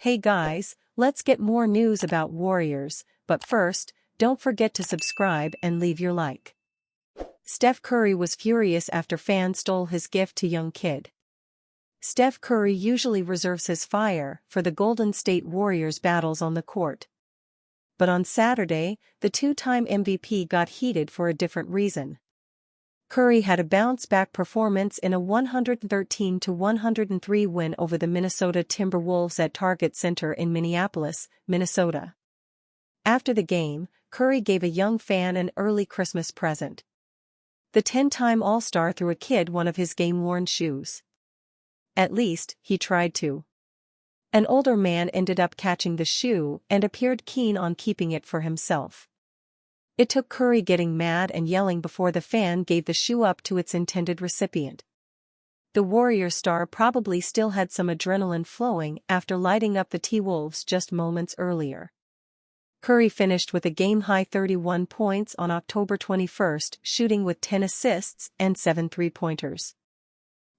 Hey guys, let's get more news about Warriors, but first, don't forget to subscribe and leave your like. Steph Curry was furious after fan stole his gift to young kid. Steph Curry usually reserves his fire for the Golden State Warriors battles on the court. But on Saturday, the two-time MVP got heated for a different reason. Curry had a bounce-back performance in a 113-103 win over the Minnesota Timberwolves at Target Center in Minneapolis, Minnesota. After the game, Curry gave a young fan an early Christmas present. The 10-time All-Star threw a kid one of his game-worn shoes. At least, he tried to. An older man ended up catching the shoe and appeared keen on keeping it for himself. It took Curry getting mad and yelling before the fan gave the shoe up to its intended recipient. The Warriors star probably still had some adrenaline flowing after lighting up the T-Wolves just moments earlier. Curry finished with a game-high 31 points on October 21, shooting with 10 assists and 7 three-pointers.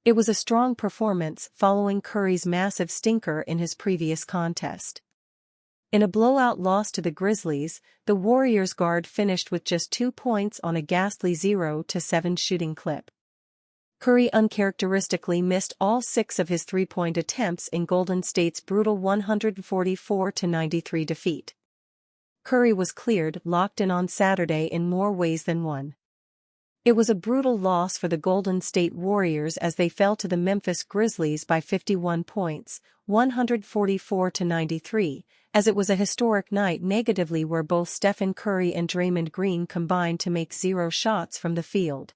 It was a strong performance following Curry's massive stinker in his previous contest. In a blowout loss to the Grizzlies, the Warriors guard finished with just 2 points on a ghastly 0-7 shooting clip. Curry uncharacteristically missed all 6 of his three-point attempts in Golden State's brutal 144-93 defeat. Curry was cleared, locked in on Saturday in more ways than one. It was a brutal loss for the Golden State Warriors as they fell to the Memphis Grizzlies by 51 points, 144-93, as it was a historic night negatively where both Stephen Curry and Draymond Green combined to make 0 shots from the field.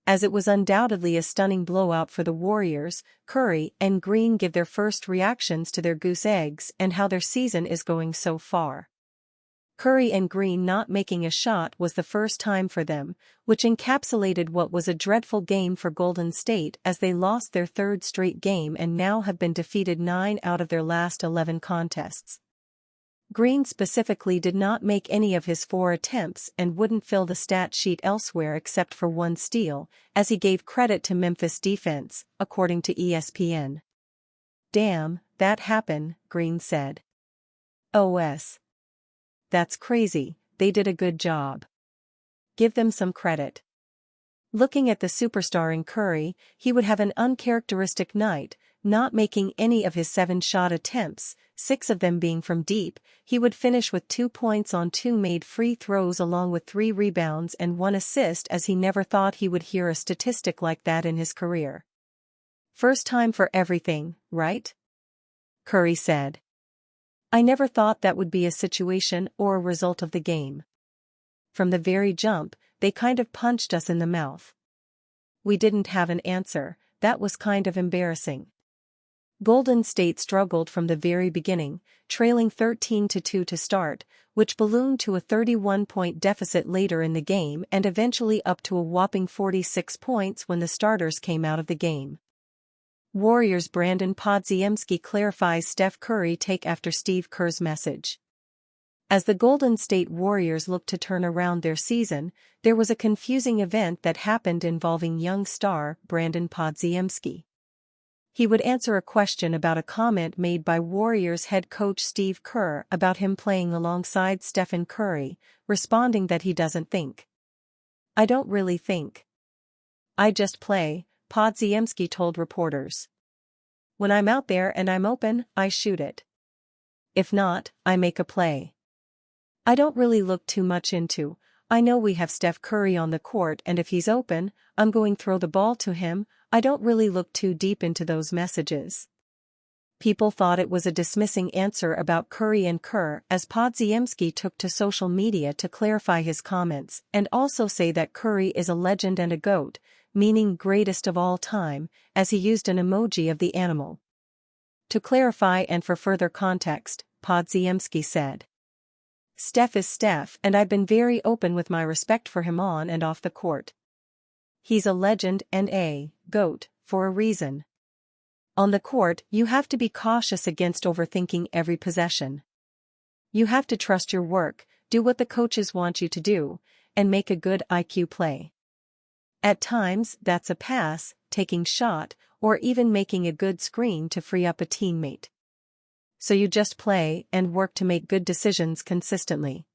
As it was undoubtedly a stunning blowout for the Warriors, Curry and Green give their first reactions to their goose eggs and how their season is going so far. Curry and Green not making a shot was the first time for them, which encapsulated what was a dreadful game for Golden State as they lost their third straight game and now have been defeated 9 out of their last 11 contests. Green specifically did not make any of his 4 attempts and wouldn't fill the stat sheet elsewhere except for 1 steal, as he gave credit to Memphis defense, according to ESPN. "Damn, that happened," Green said. "OS. That's crazy, they did a good job. Give them some credit." Looking at the superstar in Curry, he would have an uncharacteristic night, not making any of his 7 shot attempts, 6 of them being from deep. He would finish with 2 points on 2 made free throws along with 3 rebounds and 1 assist, as he never thought he would hear a statistic like that in his career. "First time for everything, right?" Curry said. "I never thought that would be a situation or a result of the game. From the very jump, they kind of punched us in the mouth. We didn't have an answer, that was kind of embarrassing." Golden State struggled from the very beginning, trailing 13-2 to start, which ballooned to a 31-point deficit later in the game and eventually up to a whopping 46 points when the starters came out of the game. Warriors' Brandon Podziemski clarifies Steph Curry take after Steve Kerr's message. As the Golden State Warriors looked to turn around their season, there was a confusing event that happened involving young star Brandon Podziemski. He would answer a question about a comment made by Warriors head coach Steve Kerr about him playing alongside Stephen Curry, responding that he doesn't think. "I don't really think. I just play," Podziemski told reporters. "When I'm out there and I'm open, I shoot it. If not, I make a play. I don't really look too much into, I know we have Steph Curry on the court and if he's open, I'm going to throw the ball to him. I don't really look too deep into those messages." People thought it was a dismissing answer about Curry and Kerr as Podziemski took to social media to clarify his comments and also say that Curry is a legend and a GOAT, meaning greatest of all time, as he used an emoji of the animal. To clarify and for further context, Podziemski said, "Steph is Steph and I've been very open with my respect for him on and off the court. He's a legend and a GOAT for a reason. On the court, you have to be cautious against overthinking every possession. You have to trust your work, do what the coaches want you to do, and make a good IQ play. At times, that's a pass, taking shot, or even making a good screen to free up a teammate. So you just play and work to make good decisions consistently.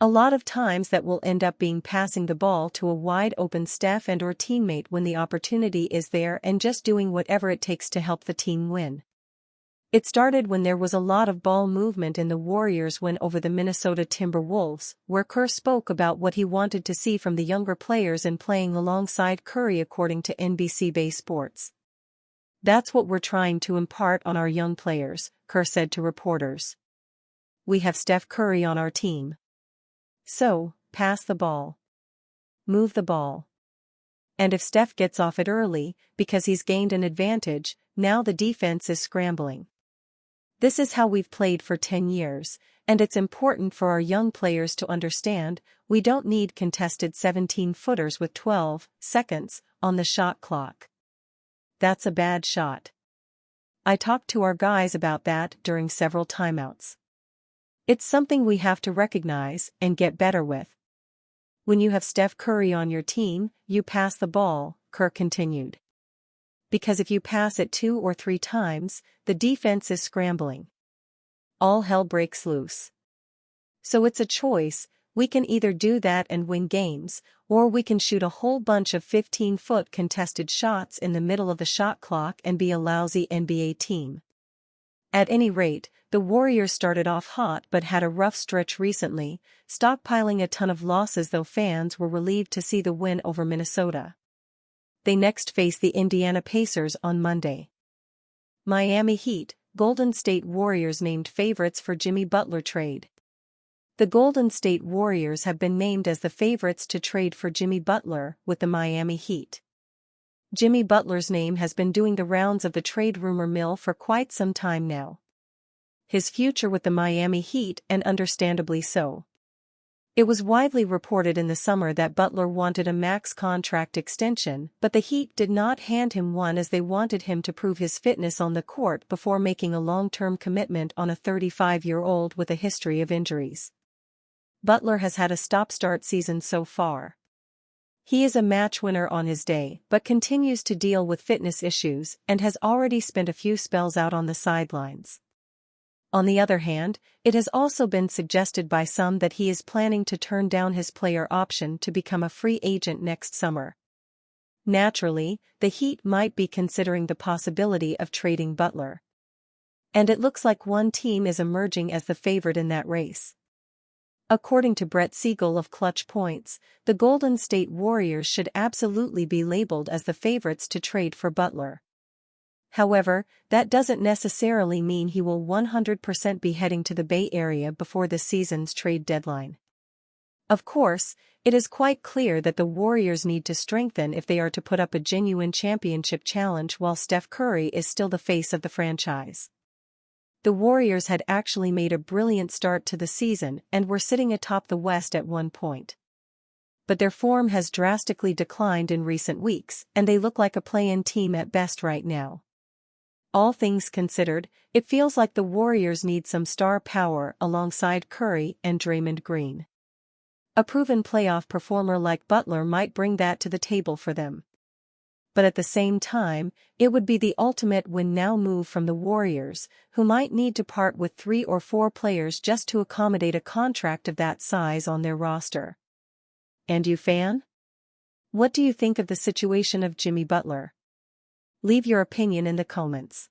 A lot of times that will end up being passing the ball to a wide-open Steph and/or teammate when the opportunity is there and just doing whatever it takes to help the team win. It started when there was a lot of ball movement in the Warriors' win over the Minnesota Timberwolves, where Kerr spoke about what he wanted to see from the younger players in playing alongside Curry according to NBC Bay Sports. "That's what we're trying to impart on our young players," Kerr said to reporters. "We have Steph Curry on our team. So, pass the ball. Move the ball. And if Steph gets off it early, because he's gained an advantage, now the defense is scrambling. This is how we've played for 10 years, and it's important for our young players to understand, we don't need contested 17-footers with 12 seconds on the shot clock. That's a bad shot. I talked to our guys about that during several timeouts. It's something we have to recognize and get better with. When you have Steph Curry on your team, you pass the ball," Kerr continued. "Because if you pass it 2 or 3 times, the defense is scrambling. All hell breaks loose. So it's a choice, we can either do that and win games, or we can shoot a whole bunch of 15-foot contested shots in the middle of the shot clock and be a lousy NBA team." At any rate, the Warriors started off hot but had a rough stretch recently, stockpiling a ton of losses though fans were relieved to see the win over Minnesota. They next face the Indiana Pacers on Monday. Miami Heat, Golden State Warriors named favorites for Jimmy Butler trade. The Golden State Warriors have been named as the favorites to trade for Jimmy Butler with the Miami Heat. Jimmy Butler's name has been doing the rounds of the trade rumor mill for quite some time now. His future with the Miami Heat, and understandably so. It was widely reported in the summer that Butler wanted a max contract extension, but the Heat did not hand him one as they wanted him to prove his fitness on the court before making a long-term commitment on a 35-year-old with a history of injuries. Butler has had a stop-start season so far. He is a match winner on his day but continues to deal with fitness issues and has already spent a few spells out on the sidelines. On the other hand, it has also been suggested by some that he is planning to turn down his player option to become a free agent next summer. Naturally, the Heat might be considering the possibility of trading Butler. And it looks like one team is emerging as the favorite in that race. According to Brett Siegel of Clutch Points, the Golden State Warriors should absolutely be labeled as the favorites to trade for Butler. However, that doesn't necessarily mean he will 100% be heading to the Bay Area before the season's trade deadline. Of course, it is quite clear that the Warriors need to strengthen if they are to put up a genuine championship challenge while Steph Curry is still the face of the franchise. The Warriors had actually made a brilliant start to the season and were sitting atop the West at one point. But their form has drastically declined in recent weeks, and they look like a play-in team at best right now. All things considered, it feels like the Warriors need some star power alongside Curry and Draymond Green. A proven playoff performer like Butler might bring that to the table for them. But at the same time, it would be the ultimate win-now move from the Warriors, who might need to part with 3 or 4 players just to accommodate a contract of that size on their roster. And you, fan? What do you think of the situation of Jimmy Butler? Leave your opinion in the comments.